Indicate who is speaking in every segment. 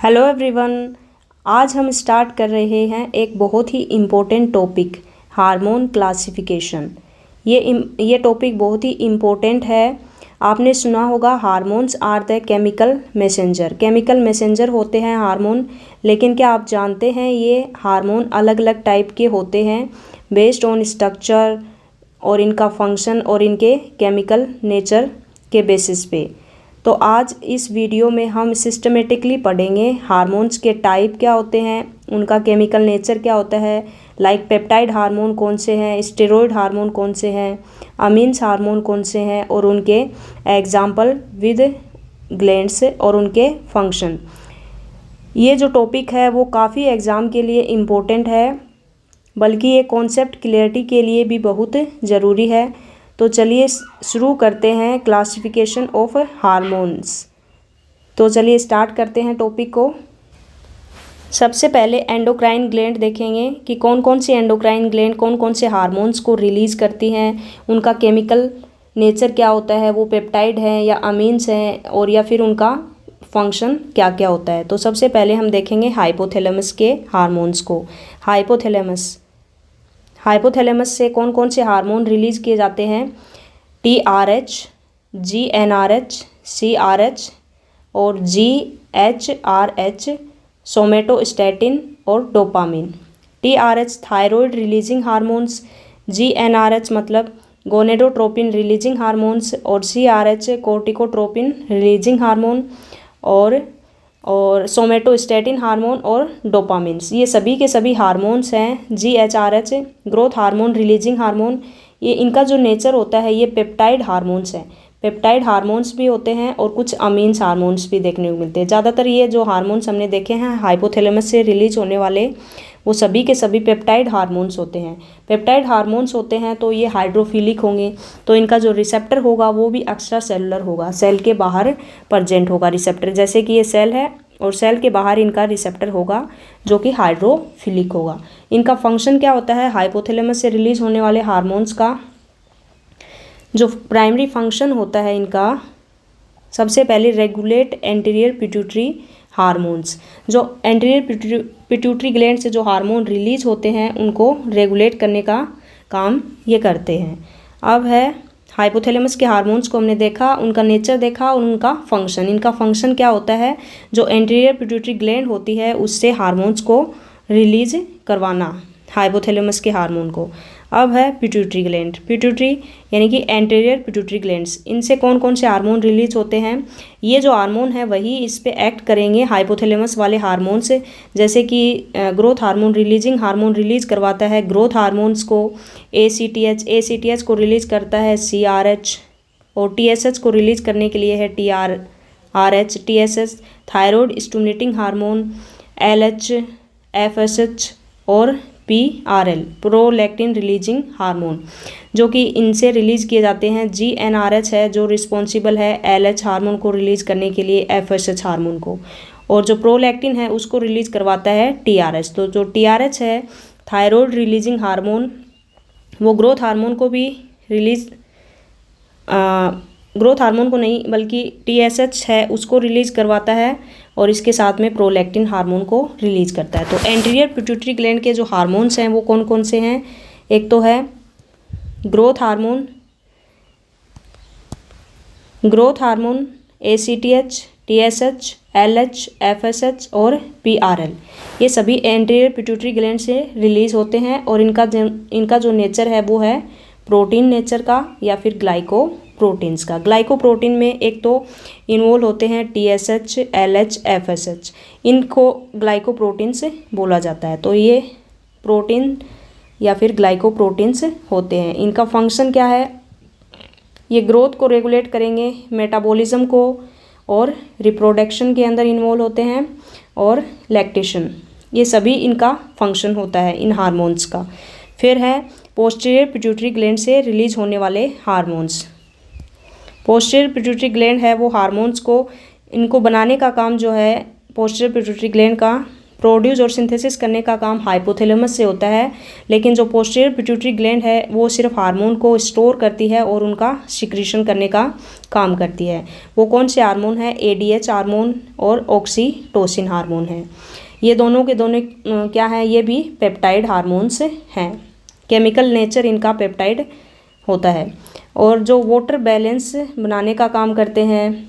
Speaker 1: Hello everyone. आज हम start कर रहे हैं एक बहुत ही इम्पोर्टेंट टॉपिक, हार्मोन क्लासिफिकेशन। ये टॉपिक बहुत ही इम्पोर्टेंट है। आपने सुना होगा hormones are the chemical messenger. Chemical messenger होते हैं हार्मोन, लेकिन क्या आप जानते हैं ये हार्मोन अलग अलग टाइप के होते हैं बेस्ड ऑन स्ट्रक्चर और इनका फंक्शन और इनके केमिकल नेचर के बेसिस पे। तो आज इस वीडियो में हम सिस्टमेटिकली पढ़ेंगे हार्मोन्स के टाइप क्या होते हैं, उनका केमिकल नेचर क्या होता है, लाइक पेप्टाइड हार्मोन कौन से हैं, स्टेरॉयड हार्मोन कौन से हैं, अमीन्स हार्मोन कौन से हैं और उनके एग्जाम्पल विद ग्लैंड्स और उनके फंक्शन। ये जो टॉपिक है वो काफ़ी एग्ज़ाम के लिए इम्पोर्टेंट है, बल्कि ये कॉन्सेप्ट क्लियरिटी के लिए भी बहुत ज़रूरी है। तो चलिए शुरू करते हैं क्लासिफिकेशन ऑफ हार्मोन्स। तो चलिए स्टार्ट करते हैं टॉपिक को। सबसे पहले एंडोक्राइन ग्लैंड देखेंगे कि कौन कौन सी एंडोक्राइन ग्लैंड कौन कौन से हार्मोन्स को रिलीज़ करती हैं, उनका केमिकल नेचर क्या होता है, वो पेप्टाइड है या अमीन्स हैं, और या फिर उनका फंक्शन क्या क्या होता है। तो सबसे पहले हम देखेंगे हाइपोथैलेमस के हार्मोन्स को। हाइपोथैलेमस से कौन कौन से हार्मोन रिलीज़ किए जाते हैं, TRH, GnRH, CRH और GHRH, सोमेटोस्टैटिन और dopamine. TRH thyroid releasing hormones, GnRH मतलब गोनेडोट्रोपिन रिलीजिंग हार्मोन्स और CRH कोर्टिकोट्रोपिन रिलीजिंग हार्मोन और सोमेटोस्टैटिन हार्मोन और डोपामिन्स, ये सभी के सभी हार्मोन्स हैं। GHRH growth hormone releasing hormone, ये इनका जो नेचर होता है ये पेप्टाइड हार्मोन्स हैं। पेप्टाइड हार्मोन्स भी होते हैं और कुछ अमीन्स हार्मोन्स भी देखने को मिलते हैं। ज़्यादातर ये जो हार्मोन्स हमने देखे हैं हाइपोथैलेमस से रिलीज होने वाले, वो सभी के सभी पेप्टाइड हार्मोन्स होते हैं। पेप्टाइड हार्मोन्स होते हैं तो ये हाइड्रोफिलिक होंगे, तो इनका जो रिसेप्टर होगा वो भी एक्स्ट्रा सेलुलर होगा, सेल के बाहर प्रेजेंट होगा रिसेप्टर। जैसे कि ये सेल है और सेल के बाहर इनका रिसेप्टर होगा जो कि हाइड्रोफिलिक होगा। इनका फंक्शन क्या होता है, हाइपोथैलेमस से रिलीज होने वाले हार्मोन्स का जो प्राइमरी फंक्शन होता है इनका, सबसे पहले रेगुलेट एंटीरियर पिट्यूटरी हार्मोन्स। जो एंटीरियर पिट्यूटरी ग्लैंड से जो हार्मोन रिलीज होते हैं उनको रेगुलेट करने का काम ये करते हैं। अब है हाइपोथैलेमस के हार्मोन्स को हमने देखा, उनका नेचर देखा और उनका फंक्शन। इनका फंक्शन क्या होता है, जो एंटीरियर पिट्यूटरी ग्लैंड होती है उससे हार्मोन्स को रिलीज करवाना, हाइपोथैलेमस के हार्मोन को। अब है पिट्यूटरी ग्लैंड, पिट्यूटरी यानी कि एंटीरियर पिट्यूटरी ग्लैंड्स, इनसे कौन कौन से हार्मोन रिलीज होते हैं। ये जो हार्मोन है वही इस पे एक्ट करेंगे हाइपोथैलेमस वाले हार्मोन से। जैसे कि growth hormone releasing hormone release करवाता है ग्रोथ हार्मोन्स को ACTH को रिलीज करता है CRH, और TSH को रिलीज करने के लिए है TRH। TSH thyroid stimulating hormone, LH, FSH और PRL प्रोलैक्टिन रिलीजिंग हार्मोन, जो कि इनसे रिलीज किए जाते हैं। GnRH है जो रिस्पॉन्सिबल है LH हार्मोन को रिलीज करने के लिए FSH हार्मोन को, और जो प्रोलैक्टिन है उसको रिलीज करवाता है TRH। तो जो TRH है थायराइड रिलीजिंग हार्मोन, वो ग्रोथ हार्मोन को भी रिलीज ग्रोथ हार्मोन को नहीं बल्कि TSH है उसको रिलीज करवाता है, और इसके साथ में प्रोलैक्टिन हार्मोन को रिलीज करता है। तो एंटीरियर पिट्यूटरी ग्लैंड के जो हार्मोन्स हैं वो कौन कौन से हैं, एक तो है growth hormone ACTH, TSH, LH, FSH और PRL, ये सभी एंटीरियर पिट्यूटरी ग्लैंड से रिलीज होते हैं। और इनका जो नेचर है वो है प्रोटीन नेचर का या फिर ग्लाइकोप्रोटीन्स का। ग्लाइकोप्रोटीन में एक तो इन्वॉल्व होते हैं TSH, LH, FSH, इनको ग्लाइकोप्रोटीन्स बोला जाता है। तो ये प्रोटीन या फिर ग्लाइकोप्रोटीन्स होते हैं। इनका फंक्शन क्या है, ये ग्रोथ को रेगुलेट करेंगे, मेटाबॉलिज्म को, और रिप्रोडक्शन के अंदर इन्वॉल्व होते हैं, और लैक्टेशन, ये सभी इनका फंक्शन होता है इन हार्मोन्स का। फिर है पोस्टीरियर पिट्यूटरी ग्लैंड से रिलीज होने वाले हार्मोन्स। पोस्टीरियर पिट्यूटरी ग्लैंड है वो हार्मोन्स को, इनको बनाने का काम जो है पोस्टीरियर पिट्यूटरी ग्लैंड का प्रोड्यूस और सिंथेसिस करने का काम हाइपोथैलेमस से होता है, लेकिन जो पोस्टीरियर पिट्यूटरी ग्लैंड है वो सिर्फ हार्मोन को स्टोर करती है और उनका सिक्रीशन करने का काम करती है। वो कौन से हार्मोन है? ADH हार्मोन और ऑक्सीटोसिन हार्मोन है। ये दोनों के दोनों क्या हैं? ये भी पेप्टाइड हार्मोन्स हैं। केमिकल नेचर इनका पेप्टाइड होता है और जो वाटर बैलेंस बनाने का काम करते हैं,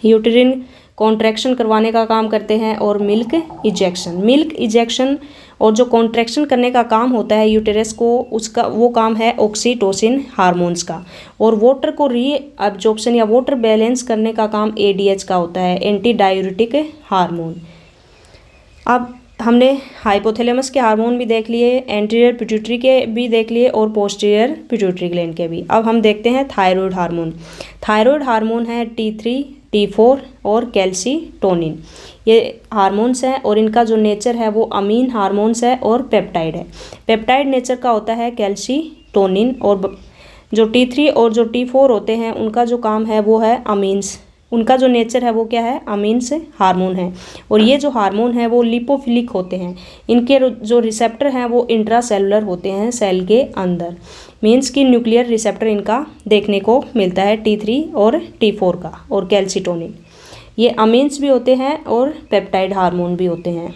Speaker 1: यूटेरिन कॉन्ट्रैक्शन करवाने का काम करते हैं और मिल्क इजेक्शन और जो कॉन्ट्रैक्शन करने का काम होता है यूटेरस को, उसका वो काम है ऑक्सीटोसिन हार्मोन्स का। और वाटर को रीअब्जॉर्प्शन या वाटर बैलेंस करने का काम ADH का होता है, एंटी डायूरेटिक हार्मोन। अब हमने हाइपोथैलेमस के हार्मोन भी देख लिए, एंटीरियर पिट्यूटरी के भी देख लिए और पोस्टीरियर पिट्यूटरी ग्लैंड के भी। अब हम देखते हैं थायराइड हार्मोन। थायराइड हार्मोन है T3, T4 और कैल्सीटोनिन। ये हार्मोन्स हैं और इनका जो नेचर है वो अमीन हार्मोन्स है और पेप्टाइड है। पेप्टाइड नेचर का होता है कैल्सीटोनिन, और जो T3 और जो T4 होते हैं उनका जो काम है वो है अमीन्स। उनका जो नेचर है वो क्या है? अमीन्स हार्मोन है। और ये जो हार्मोन है वो लिपोफिलिक होते हैं। इनके जो रिसेप्टर हैं वो इंट्रासेलुलर होते हैं, सेल के अंदर। मीन्स कि न्यूक्लियर रिसेप्टर इनका देखने को मिलता है T3 और T4 का और कैल्सीटोनिन। ये अमीन्स भी होते हैं और पेप्टाइड हार्मोन भी होते हैं।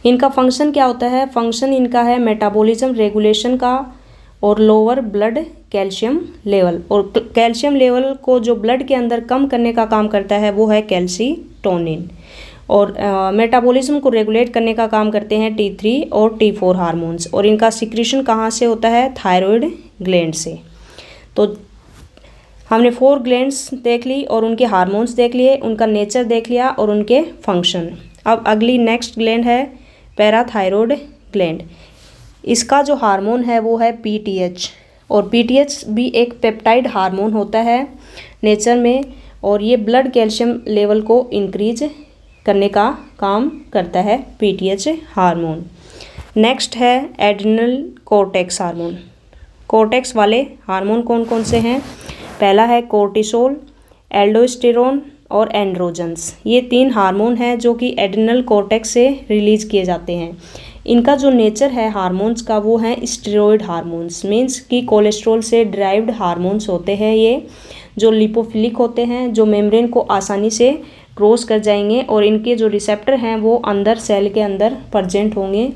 Speaker 1: इनका फंक्शन क्या होता है? फंक्शन इनका है मेटाबॉलिज्म रेगुलेशन का और लोअर ब्लड कैल्शियम लेवल। और कैल्शियम लेवल को जो ब्लड के अंदर कम करने का काम करता है वो है कैल्सीटोनिन। और मेटाबॉलिज्म को रेगुलेट करने का काम करते हैं T3 और T4 हार्मोन्स। और इनका सिक्रीशन कहाँ से होता है? थायराइड ग्लैंड से। तो हमने 4 ग्लैंड्स देख ली और उनके हार्मोन्स देख लिए, उनका नेचर देख लिया और उनके फंक्शन। अब अगली नेक्स्ट ग्लैंड है पैराथायरॉयड ग्लैंड। इसका जो हार्मोन है वो है PTH, और PTH भी एक पेप्टाइड हार्मोन होता है नेचर में, और ये ब्लड कैल्शियम लेवल को इंक्रीज करने का काम करता है PTH हार्मोन। नेक्स्ट है एड्रिनल कोर्टेक्स हार्मोन। कोर्टेक्स वाले हार्मोन कौन कौन से हैं? पहला है कोर्टिसोल, एल्डोस्टेरोन और एंड्रोजन्स। ये 3 हार्मोन हैं जो कि एड्रिनल कोर्टेक्स से रिलीज किए जाते हैं। इनका जो नेचर है हार्मोन्स का वो है स्टेरॉयड हार्मोन्स, मीन्स कि कोलेस्ट्रॉल से ड्राइव्ड हार्मोन्स होते हैं ये, जो लिपोफिलिक होते हैं, जो मेम्ब्रेन को आसानी से क्रॉस कर जाएंगे, और इनके जो रिसेप्टर हैं वो अंदर सेल के अंदर प्रेजेंट होंगे।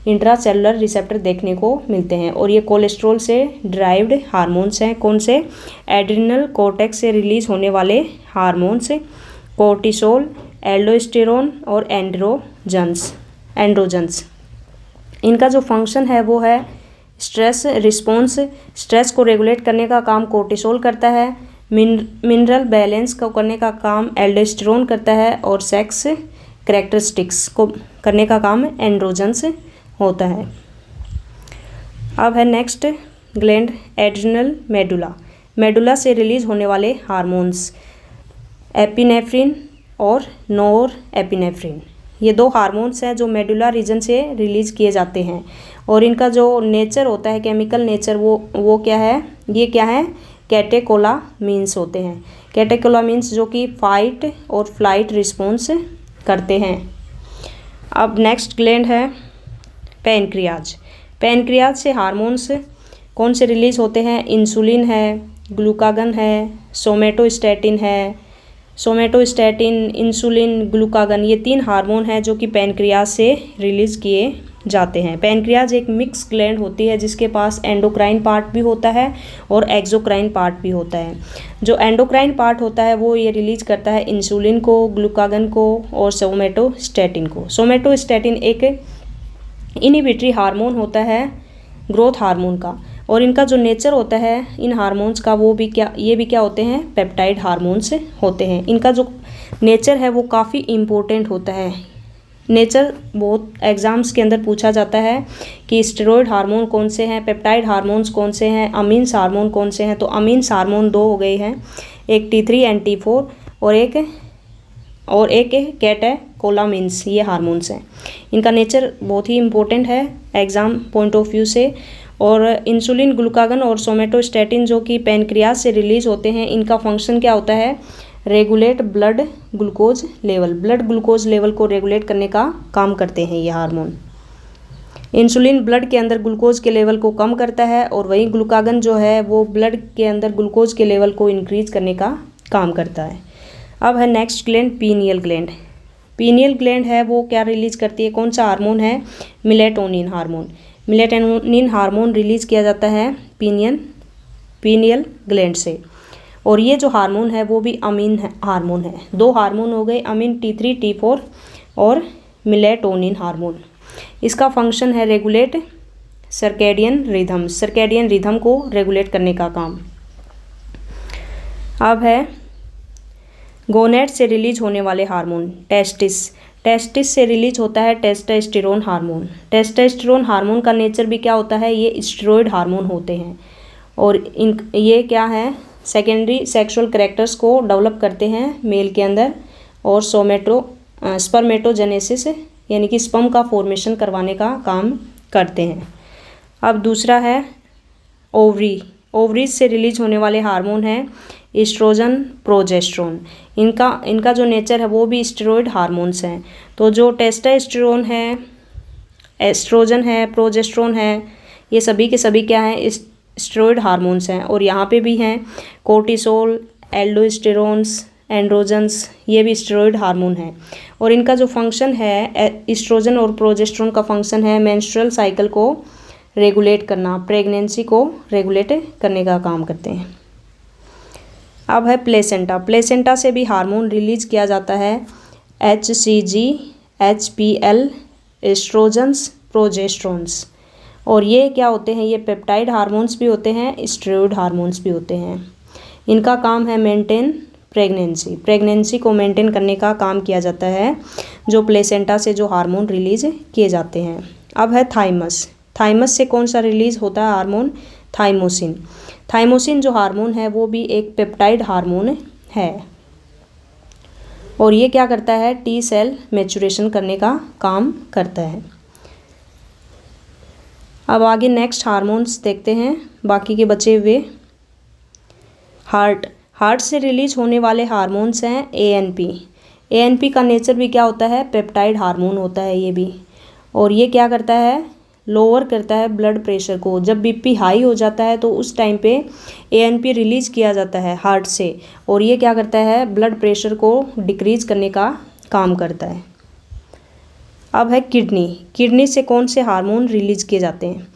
Speaker 1: इंट्रासेलुलर रिसेप्टर देखने को मिलते हैं, और ये कोलेस्ट्रॉल से ड्राइव्ड हार्मोन्स हैं। कौन से? एड्रिनल कोर्टेक्स से रिलीज होने वाले हार्मोन्स, कोर्टिसोल, एल्डोस्टेरोन और एंड्रोजन्स। इनका जो फंक्शन है वो है स्ट्रेस रिस्पॉन्स। स्ट्रेस को रेगुलेट करने का काम कोर्टिसोल करता है, मिनरल बैलेंस को करने का काम एल्डोस्टेरोन करता है, और सेक्स कैरेक्टरिस्टिक्स को करने का काम एंड्रोजन्स होता है। अब है next gland adrenal medulla. Medulla से रिलीज होने वाले हार्मोन्स एपिनेफ्रिन और नोर एपिनेफ्रिन। ये 2 हार्मोन्स हैं जो मेडुला रीजन से रिलीज किए जाते हैं, और इनका जो नेचर होता है, केमिकल नेचर, वो क्या है? ये क्या है? कैटेकोलामीन्स होते हैं। कैटेकोलामीन्स जो कि फाइट और फ्लाइट रिस्पॉन्स करते हैं। अब नेक्स्ट ग्लैंड है पैनक्रियाज। पैनक्रियाज से हार्मोन्स कौन से रिलीज होते हैं? इंसुलिन है, ग्लूकागन है, सोमेटोस्टैटिन है। सोमेटोस्टैटिन, इंसुलिन, ग्लूकागन, ये 3 हार्मोन हैं जो कि पैनक्रियाज से रिलीज किए जाते हैं। पैनक्रियाज एक मिक्स ग्लैंड होती है जिसके पास एंडोक्राइन पार्ट भी होता है और एक्सोक्राइन पार्ट भी होता है। जो एंडोक्राइन पार्ट होता है वो ये रिलीज करता है इंसुलिन को, ग्लूकागन को और सोमेटोस्टैटिन को। सोमेटोस्टैटिन एक इनहिबिटरी हार्मोन होता है ग्रोथ हार्मोन का, और इनका जो नेचर होता है इन हार्मोन्स का ये भी क्या होते हैं? पेप्टाइड हार्मोन्स होते हैं। इनका जो नेचर है वो काफ़ी इम्पोर्टेंट होता है। नेचर बहुत एग्जाम्स के अंदर पूछा जाता है कि स्टेरॉयड हार्मोन कौन से हैं, पेप्टाइड हार्मोन्स कौन से हैं, अमीन्स हार्मोन कौन से हैं। तो अमीन्स हार्मोन 2 हो गए हैं, एक T3 एंड T4 और एक कैटेकोलामीन्स। ये हार्मोन्स हैं। इनका नेचर बहुत ही इम्पोर्टेंट है एग्ज़ाम पॉइंट ऑफ व्यू से। और इंसुलिन, ग्लूकागन और सोमेटोस्टैटिन जो कि पैनक्रियाज से रिलीज होते हैं, इनका फंक्शन क्या होता है? Regulate blood glucose level, blood glucose level को रेगुलेट करने का काम करते हैं ये हार्मोन। इंसुलिन ब्लड के अंदर ग्लूकोज के लेवल को कम करता है और वहीं ग्लूकागन जो है वो ब्लड के अंदर ग्लूकोज के लेवल को इंक्रीज करने का काम करता है। अब है next gland, pineal gland. Pineal gland है वो क्या रिलीज करती है, कौन सा हार्मोन है, melatonin hormone. Melatonin hormone release किया जाता है पीनियल ग्लैंड से। और ये जो हार्मोन है वो भी अमीन हार्मोन है। दो हार्मोन हो गए, अमीन T3 T4 और मेलेटोनिन हार्मोन। इसका फंक्शन है regulate circadian rhythm, circadian rhythm को रेगुलेट करने का काम। अब है गोनेट से रिलीज होने वाले हार्मोन, टेस्टिस। टेस्टिस से रिलीज होता है टेस्टोस्टेरोन हार्मोन। टेस्टोस्टेरोन हार्मोन का नेचर भी क्या होता है, ये स्टेरॉयड हार्मोन होते हैं और ये क्या है, सेकेंडरी सेक्सुअल कैरेक्टर्स को डेवलप करते हैं मेल के अंदर और स्पर्मेटोजेनेसिस यानी कि स्पर्म का फॉर्मेशन करवाने का काम करते हैं। अब दूसरा है ओवरी। ओवरीज से रिलीज होने वाले हार्मोन है एस्ट्रोजन प्रोजेस्ट्रोन। इनका जो नेचर है वो भी स्टेरॉयड हार्मोन्स हैं। तो जो टेस्टोस्टेरोन है, एस्ट्रोजन है, प्रोजेस्ट्रोन है, ये सभी के सभी क्या हैं, स्टेरॉयड हार्मोन्स हैं। और यहाँ पे भी हैं कोर्टिसोल, एल्डोस्टेरोन्स, एंड्रोजन्स, ये भी स्टेरॉयड हार्मोन है। और इनका जो फंक्शन है, एस्ट्रोजन और प्रोजेस्ट्रोन का फंक्शन है मेंस्ट्रुअल साइकिल को रेगुलेट करना, प्रेगनेंसी को रेगुलेट करने का काम करते हैं। अब है प्लेसेंटा। प्लेसेंटा से भी हार्मोन रिलीज किया जाता है HCG, HPL, एस्ट्रोजन्स, प्रोजेस्ट्रोन्स। और ये क्या होते हैं, ये पेप्टाइड हार्मोन्स भी होते हैं, स्टेरॉयड हार्मोन्स भी होते हैं। इनका काम है मेंटेन प्रेगनेंसी, प्रेगनेंसी को मेंटेन करने का काम किया जाता है जो प्लेसेंटा से जो हार्मोन रिलीज किए जाते हैं। अब है थाइमस। थाइमस से कौन सा रिलीज होता है हार्मोन, थाइमोसिन। थाइमोसिन जो हार्मोन है वो भी एक पेप्टाइड हार्मोन है और ये क्या करता है, टी सेल मैच्योरेशन करने का काम करता है। अब आगे नेक्स्ट हार्मोन्स देखते हैं बाकी के बचे हुए। हार्ट से रिलीज होने वाले हार्मोन्स हैं ANP। ANP का नेचर भी क्या होता है, पेप्टाइड हार्मोन होता है ये भी। और ये क्या करता है, लोअर करता है ब्लड प्रेशर को। जब BP हाई हो जाता है तो उस टाइम पे ANP रिलीज किया जाता है हार्ट से और ये क्या करता है, ब्लड प्रेशर को डिक्रीज करने का काम करता है। अब है किडनी। किडनी से कौन से हार्मोन रिलीज किए जाते हैं,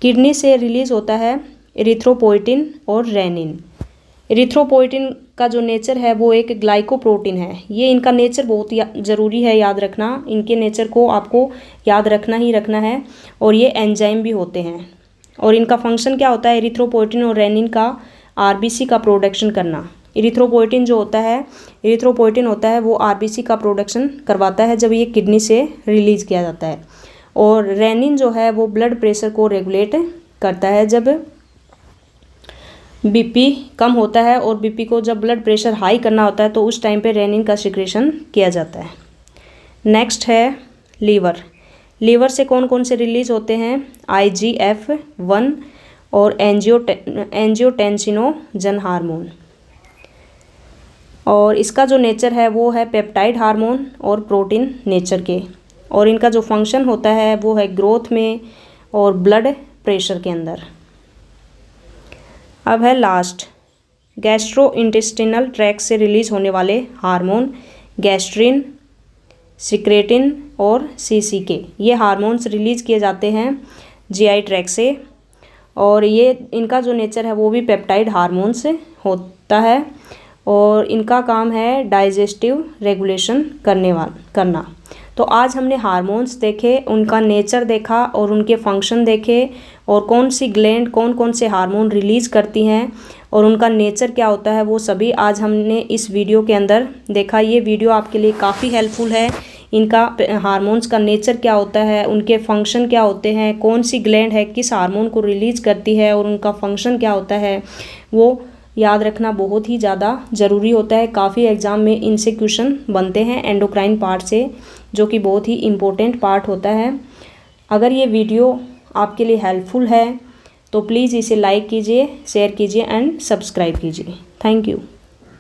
Speaker 1: किडनी से रिलीज होता है एरिथ्रोपोइटिन और रेनिन। एरिथ्रोपोइटिन का जो नेचर है वो एक ग्लाइकोप्रोटीन है। ये इनका नेचर बहुत ज़रूरी है याद रखना, इनके नेचर को आपको याद रखना ही रखना है। और ये एंजाइम भी होते हैं और इनका फंक्शन क्या होता है, एरिथ्रोपोइटिन और रेनिन का RBC का प्रोडक्शन करना। एरिथ्रोपोइटिन होता है वो RBC का प्रोडक्शन करवाता है जब ये किडनी से रिलीज किया जाता है। और रेनिन जो है वो ब्लड प्रेशर को रेगुलेट करता है जब BP कम होता है और BP को जब ब्लड प्रेशर हाई करना होता है तो उस टाइम पे रेनिन का सिक्रेशन किया जाता है। नेक्स्ट है लीवर। लीवर से कौन कौन से रिलीज होते हैं, IGF-1 और एंजियोटेंसिनोजन हार्मोन। और इसका जो नेचर है वो है पेप्टाइड हार्मोन और प्रोटीन नेचर के। और इनका जो फंक्शन होता है वो है ग्रोथ में और ब्लड प्रेशर के अंदर। अब है लास्ट, गैस्ट्रोइंटेस्टिनल ट्रैक्ट से रिलीज होने वाले हार्मोन, गैस्ट्रिन, सिक्रेटिन और CCK। ये हार्मोन्स रिलीज किए जाते हैं GI ट्रैक्ट से और ये इनका जो नेचर है वो भी पेप्टाइड हार्मोन्स होता है और इनका काम है डाइजेस्टिव रेगुलेशन करना। तो आज हमने हार्मोन्स देखे, उनका नेचर देखा और उनके फंक्शन देखे और कौन सी ग्लैंड कौन कौन से हार्मोन रिलीज करती हैं और उनका नेचर क्या होता है वो सभी आज हमने इस वीडियो के अंदर देखा। ये वीडियो आपके लिए काफ़ी हेल्पफुल है। इनका हार्मोन्स का नेचर क्या होता है, उनके फंक्शन क्या होते हैं, कौन सी ग्लैंड है किस हार्मोन को रिलीज करती है और उनका फंक्शन क्या होता है, वो याद रखना बहुत ही ज़्यादा ज़रूरी होता है। काफ़ी एग्ज़ाम में इनसे क्वेश्चन बनते हैं एंडोक्राइन पार्ट से, जो कि बहुत ही इम्पोर्टेंट पार्ट होता है। अगर ये वीडियो आपके लिए हेल्पफुल है तो प्लीज़ इसे लाइक कीजिए, शेयर कीजिए एंड सब्सक्राइब कीजिए। Thank you.